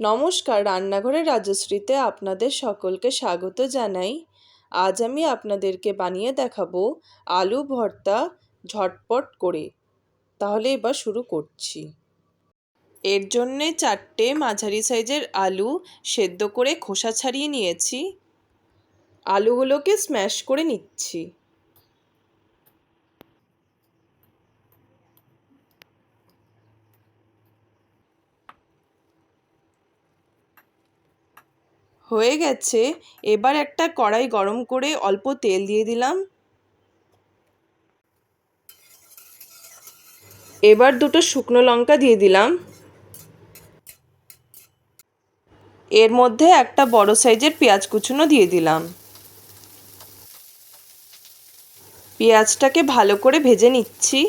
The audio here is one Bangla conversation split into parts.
নমস্কার, রান্নাঘরের রাজশ্রীতে আপনাদের সকলকে স্বাগত জানাই। আজ আমি আপনাদেরকে বানিয়ে দেখাবো আলু ভর্তা ঝটপট করে। তাহলে এবার শুরু করছি। এর জন্যে 4টে মাঝারি সাইজের আলু সেদ্ধ করে খোসা ছাড়িয়ে নিয়েছি। আলুগুলোকে স্ম্যাশ করে নিচ্ছি। হয়ে গেছে। এবার একটা কড়াই গরম করে অল্প তেল দিয়ে দিলাম। এবার 2টো শুকনো লঙ্কা দিয়ে দিলাম। এর মধ্যে একটা বড় সাইজের পেঁয়াজ কুচনো দিয়ে দিলাম। পেঁয়াজটাকে ভালো করে ভেজে নিচ্ছি।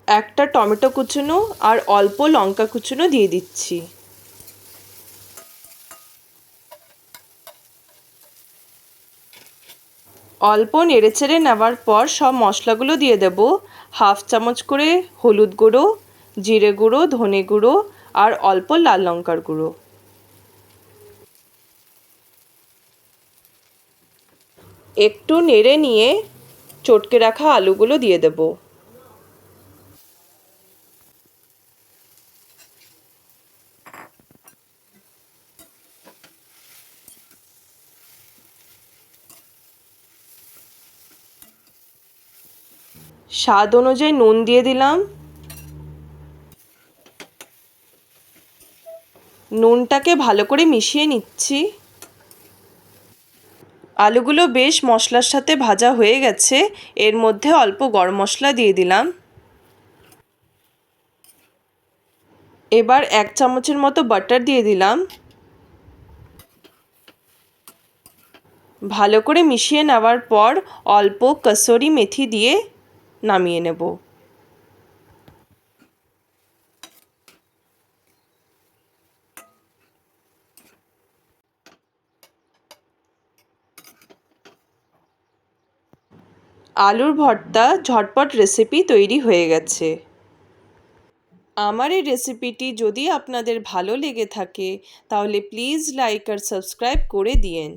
একটা টমেটো কুচনো আর অল্প লঙ্কা কুচনো দিয়ে দিচ্ছি। অল্প নেড়েচেড়ে নেওয়ার পর সব মশলাগুলো দিয়ে দেব। 1/2 চামচ করে হলুদ গুঁড়ো, জিরে গুঁড়ো, ধনে গুঁড়ো আর অল্প লাল লঙ্কার গুঁড়ো। একটু নেড়ে নিয়ে চটকে রাখা আলুগুলো দিয়ে দেব। স্বাদ অনুযায়ী নুন দিয়ে দিলাম। নুনটাকে ভালো করে মিশিয়ে নিচ্ছি। আলুগুলো বেশ মশলার সাথে ভাজা হয়ে গেছে। এর মধ্যে অল্প গরম মশলা দিয়ে দিলাম। এবার 1 চামচের মতো বাটার দিয়ে দিলাম। ভালো করে মিশিয়ে নেওয়ার পর অল্প কসুরি মেথি দিয়ে নামিয়ে নেব। আলুর ভর্তা ঝটপট রেসিপি তৈরি হয়ে গেছে। আমার এই রেসিপিটি যদি আপনাদের ভালো লেগে থাকে তাহলে প্লিজ লাইক আর সাবস্ক্রাইব করে দিয়েন।